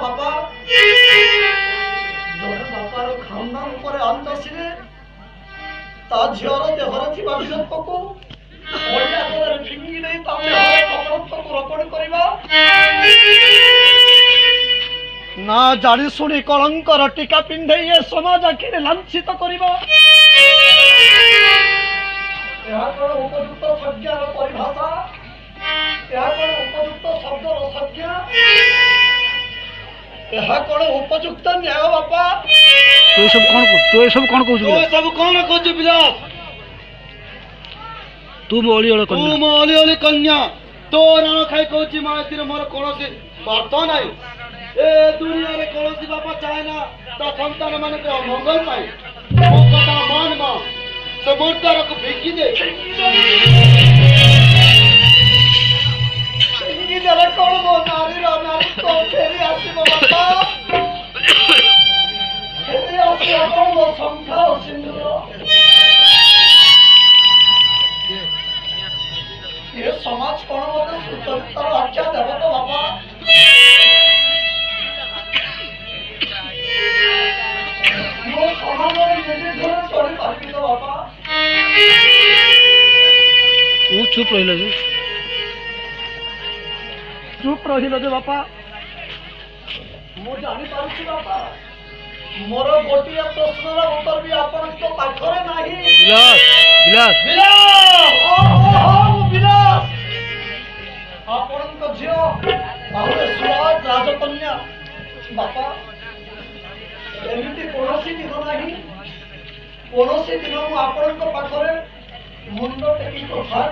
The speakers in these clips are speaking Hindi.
बापा जड़े बापार खानदान पर अंतशीरे ता झीर देहर थी विषत्व को फिंगी नहीं रकड़ करवा ना जानी शुणी कलंकर टीका पिंधे ये समाज आखिरे लांछित करवा उपयुक्त संज्ञार परिभाषा उपयुक्त शब्दर संज्ञा उपयुक्त न्याय बापा तू सब कौन कहू बिलास तू मो अली कन्या तो रण खाई कहूँ माँ मोर कौन स्वार्थ ना ए दुनिया रे कौन बापा चाहे ना ता संतान मान मंगल पाए मो कथा मान माँ से मुर्दार को फेंकी दे कौन मो नारी नारी तो फेरी आसब बापा फेरी आस मो संख्या सिंधुर ये समाज कौन मत सुचरित्र आख्या देव तो बापा मो समाज चढ़ी पारि तो बापा तू चुप रही जे बापा मु जानी पारुछि बापा मोर गोटिए प्रश्नर उत्तर भी आपण तो पाखरे नाही विलास विलास आपण झील बाहुले सुराज राजकन्या बापा एमती कौन दिन नहीं कौन दिन आपण पाखरे मुंड टेकी कथा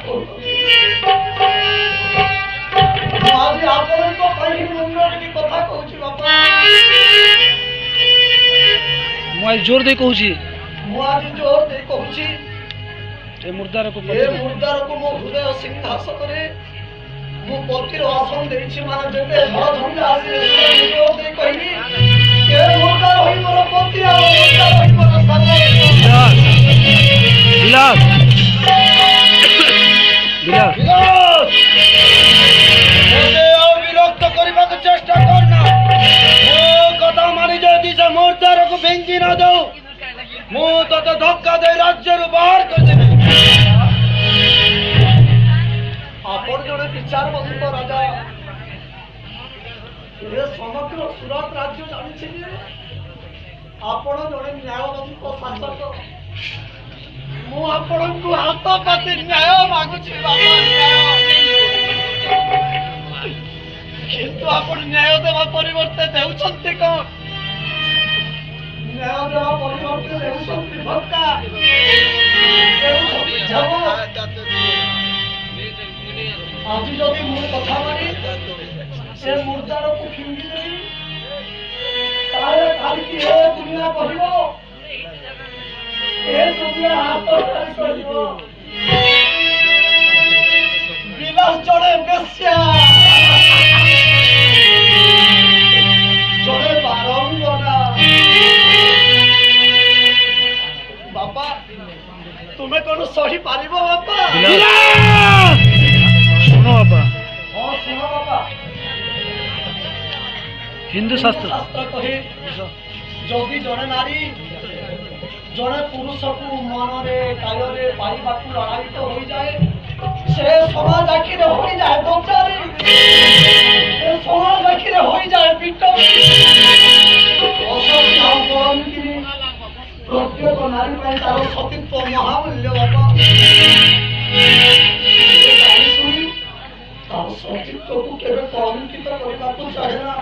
आज आपण मुंड टेकी कथा कहूँ बापा मुझे जोर दे कहूँ मुझे जोर दे कहूँ मुर्दार को मो हृदय सिंहासन मो पतिर आसन देछि माने जेते झंझा आसी जोर दे कहनी ए मुर्दार होई मोर पति आ मुर्दार होई मोर साथ विलास एते और विरक्त करबा के चेष्टा करना ओ कथा मानि जदी से मुर्दार को फेंकी ना दो मु तते धक्का दे राज्य रु बाहर कर देबे आपण जड़े विचारवंत राजा ये समग्र सूरत राज्य जानी आपण जड़े न्यायवंत शासक मु आपण को हाथ पाती न्याय मागुछि बाबा किंतु आपण न्याय देवा परिवर्ते देउछंती कोन न्याय देवा परिवर्ते देउछंती धक्का देउछंती झगड़ा आज जदि मु कथा मानी से मुर्दार को फिंगी देबी तारे कालकी ए दुनिया कहबो ए दुनिया हाथ तारी कहबो विलास जड़े बेश्या जड़े बारंगना बापा तुम्हें कौन सही पारिबो बापा बाबा सुनो बाबा हिंदू शास्त्र कहे जदि जड़े नारी जड़े पुरुष को मनरे कायरे पाइबा लड़ायित हो जाए से समाज आखिरे हो जाए दोचारी समाज आखिरे हो जाए पिटरी प्रत्येक नारी तार सतीत्व महामूल्य बाबा सतीत्व को केवे कलंकित करने को चाहे ना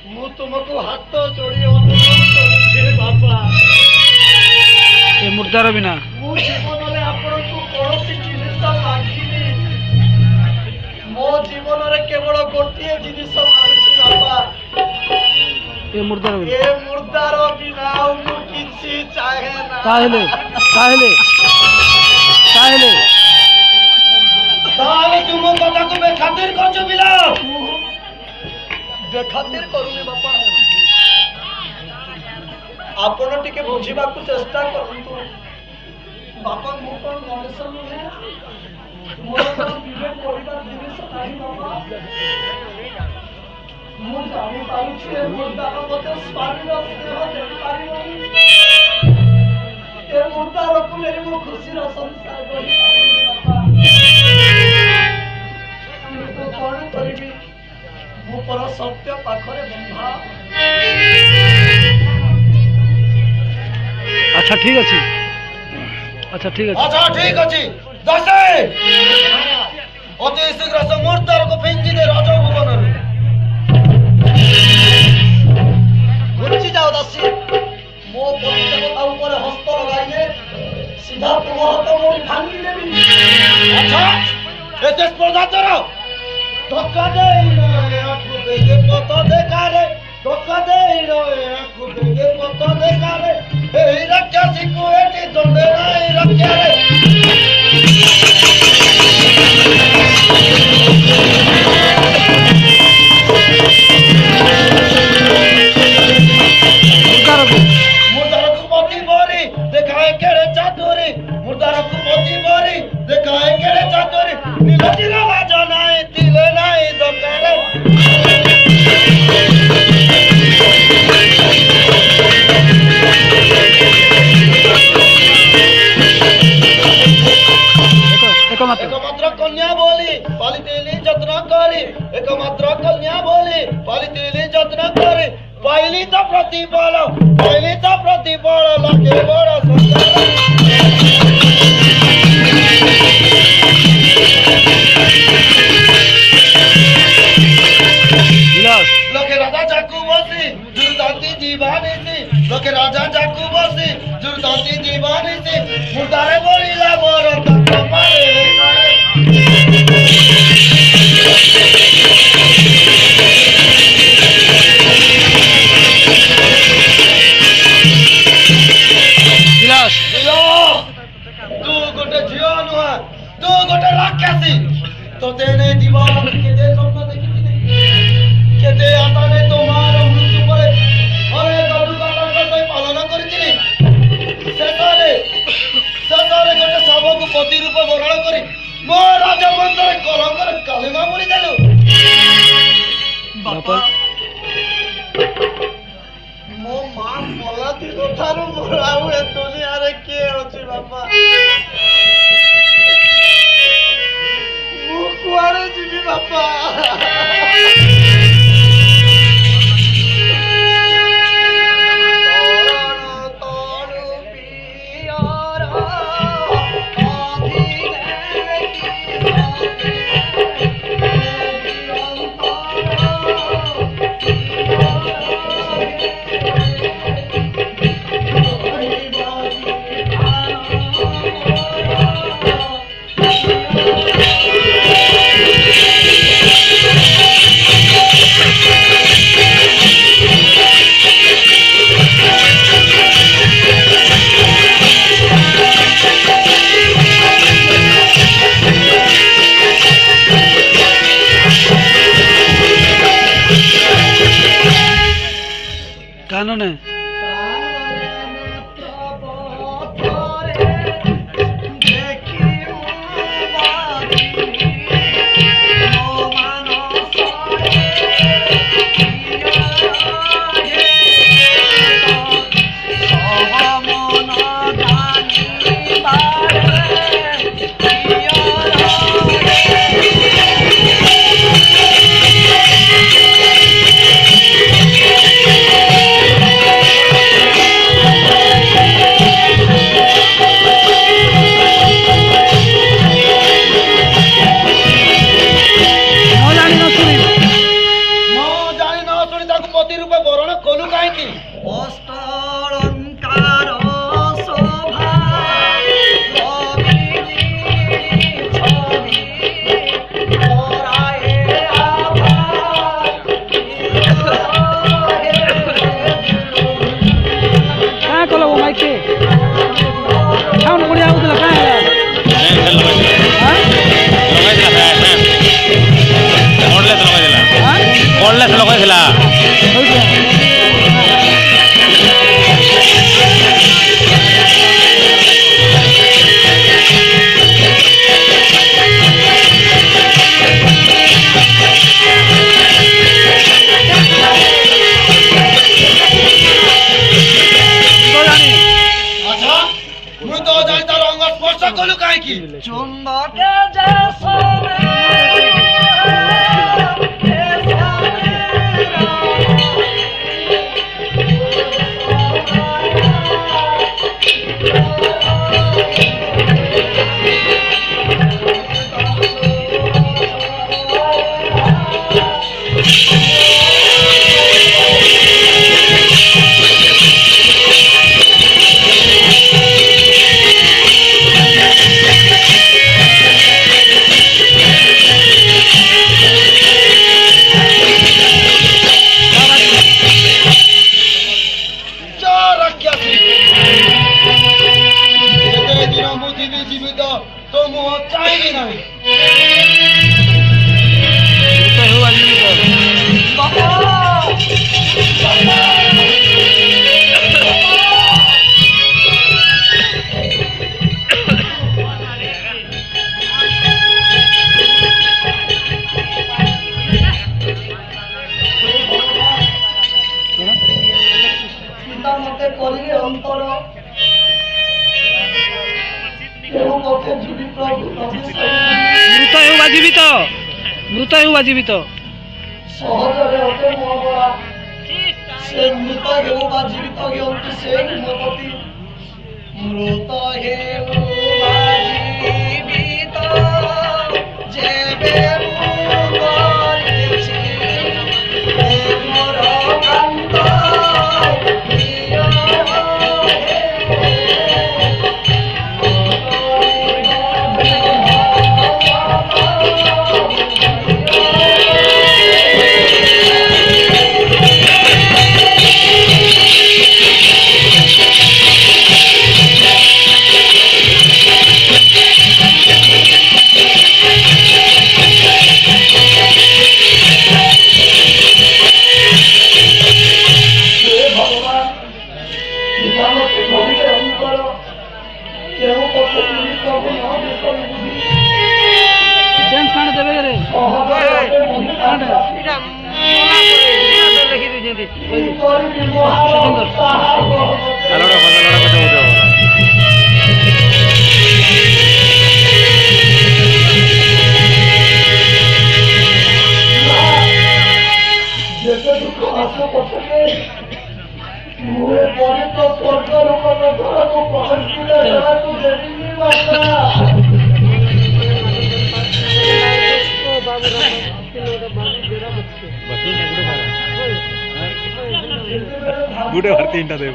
मु तुमको हाथ जोड़ी अनुरोध करुछे बाबा ए मुर्दार बिना मु जीवन में आपण को कोनोसी जिनिस मागिनी मो जीवन में केवल गोटिए जिनिस मागुछि बाबा ए मुर्दार बिना मु किछि चाहे ना ताहले तुम कथा को बेखातिर करछो बिलास बेखातिर करूनी बापा आपण टिके बुझीबा को चेष्टा करंतु बापा मु कोन मनुष्य नुहे मोर कोन विवेक परिवार जिनिस नाही बापा ମୁଁ ଜାଣିପାରୁଛି ଏ ମୁର୍ଦ୍ଦାର ମୋତେ ସ୍ୱାମୀର ସ୍ନେହ ଦେଇପାରିବନି। ଏ ମୁର୍ଦ୍ଦାରକୁ ନେଇ ମୁଁ ଖୁସିର ସଂସାର କରିପାରିବି ବାପା। କିନ୍ତୁ କଣ କରିବି, ମୁଁ ପର ସତ୍ୟ ପାଖରେ ବନ୍ଧା। আচ্ছা ঠিক আছে, আচ্ছা ঠিক আছে। আচ্ছা ঠিক আছে দাসে অতি শীঘ্র সে মুর্দারକୁ ଫିଙ୍ଗି ଦେ ରାଜଭବନରେ। ଘୁଞ୍ଚି ଯାଅ ଦାସୀ, ମୋ ପତିଦେବତା ଉପରେ ହସ୍ତ ଲଗାଇଲେ ସିଧା ତୁମ ହାତ ମୋଡ଼ି ଭାଙ୍ଗିଦେବି। ଆଚ୍ଛା ଏତେ ସ୍ପର୍ଦ୍ଧା ତୋର? ଧକ୍କା ଦେଇନ ଏହାକୁ ବେଗେ ପଥ ଦେଖାରେ, ଧକ୍କା ଦେଇନ ଏହାକୁ ବେଗେ ପଥ ଦେଖାରେ, ଏହି ରାକ୍ଷସୀକୁ ଏଠି ଦଣ୍ଡେ ନାହିଁ ରକ୍ଷାରେ। मुर्दारକୁ ପତି ବରି ଦେଖାଏ କେଡ଼େ ଚାତୁରୀ, ମୁର୍ଦାରକୁ ପତି ବରି ଦେଖାଏ କେଡ଼େ ଚାତୁରୀ, ନିଲଜିର ଲାଜ ନାହିଁ ଥିଲେ ନାହିଁ ଦରକାରେ। একমাত্র কন্যা বলি পালিতিলি যত্ন করি, একমাত্র কন্যা বলি পালিতিলি যত্ন করি, পাইলি তো প্রতিফল, পাইলি তো প্রতিফল লাগে বড় সংসার। লোকে রাজা যাকু বসি দুর্দান্তি জীবানিছি, লোকে রাজা যাকু বসি দুর্দান্তি জীবানিছি, মুর্দারে বলিলা বড় তাক মারে করে। ତୁ ଗୋଟେ ଝିଅ ନୁହଁ, ତୁ ଗୋଟେ ରାକ୍ଷସୀ। ତୋତେ ନେଇ ଜୀବନ କେତେ ସ୍ୱପ୍ନ ଦେଖିଥିଲି, କେତେ ଆଶା ନେଇ ତୋମାର ମୃତ୍ୟୁ ପରେ ଅନେକ ଦୁଃଖ ପାଳନ କରିଥିଲି। ଶେଷରେ ଗୋଟେ ଶବକୁ ପତି ରୂପ ବରଣ କରି ମୋ ରାଜବଂଶରେ କଳଙ୍କର କାଲିମା ବୋଳିଦେଲୁ। ବାପା, ମୋ ମା ମଲା ଦିନ ଠାରୁ ମୋର ଆଉ ଏ ଦୁନିଆରେ କିଏ ଅଛି ବାପା? ମୁଁ କୁଆଡ଼େ ଯିବି ବାପା? কাননে ତ ଯାଇ ତାର ଅଙ୍ଗ ସ୍ପର୍ଶ କଲୁ କାହିଁକି? ଚୁମ୍ବକେ ଯେ ସରେ मृत हेउबा जीवित सहजरे अटे मोहबा से मृत हेउबा जीवित हेउति से हिमपति मृत हेउबा जीवित जेबे मुगरिछि मोर कांत गुटे भर तीन दे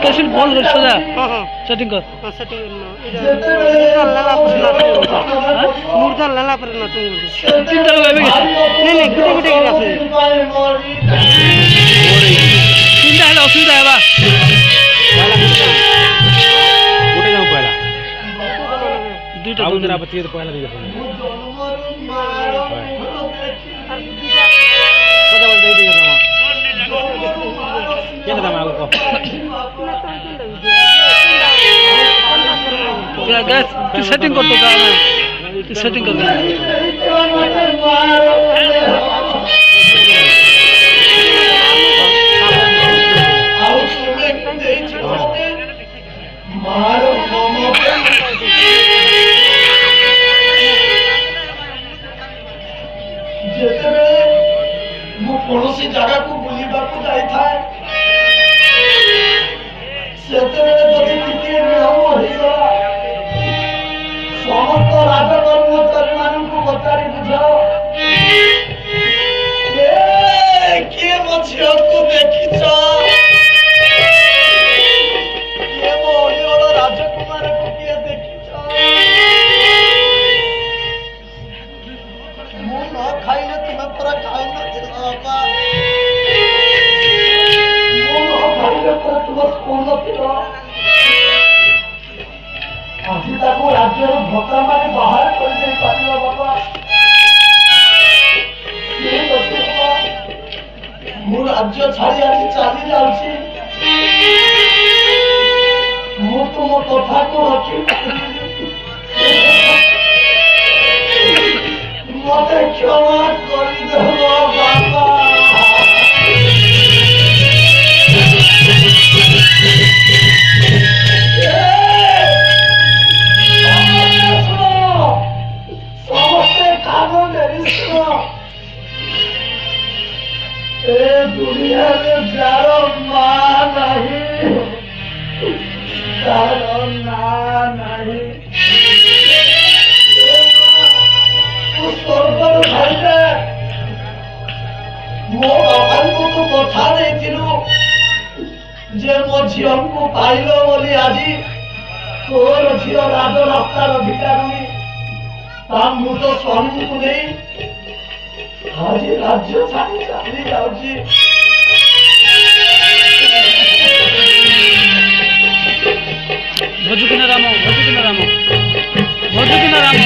कैसे बॉल कर सजा सेटिंग कर मूर्धन लाला पर ना तुम चिंता लो अबे नहीं गुटे गुटे के आसे चिंता है असुविधा है बा गुटे जाऊं पहला दुईटा आउ तेरा बच्चे तो पहला दिया पता बस दे दिया था क्या था मां को क्या गैस तू सेटिंग कर तो काम है तू सेटिंग कर कौन जगह को बुलवा को जाए था सेतरे जदि कितिए नियम होइसला समस्त राजा कर्मचारी मानन को बतारी बुझाओ के मछिया को देखिछ के मोरियोला राजकुमार को के देखिछ मु न खाइले तुम्हें पूरा खाइ न दिला आज राज्य भोक्ता माने बाहर कर बाबा मु राज्य छाड़ी आज चली जाऊँ मु तुम कथा को रखी मत क्षमा कर बाबा अरे जारो माँ नहीं, जारो ना नहीं। उसको ऊपर उठाई दे। ମୋ ବାପାଙ୍କୁ ତୁ କଥା ଦେଇଥିଲୁ ଯେ ମୋ ଝିଅଙ୍କୁ ପାଇଲ ବୋଲି ଆଜି ତୋର ଝିଅ ରାଜ ରାସ୍ତାର ଭିକାରୁଣୀ ତା ମୃତ ସ୍ୱାମୀଙ୍କୁ ନେଇ ଆଜି ରାଜ୍ୟ ଛାଡ଼ି ଚାଲି ଯାଉଛି। ଭଜୁକିନା ରାମ ଭଜୁକିନା ରାମ ଭଜୁକିନା ରାମ।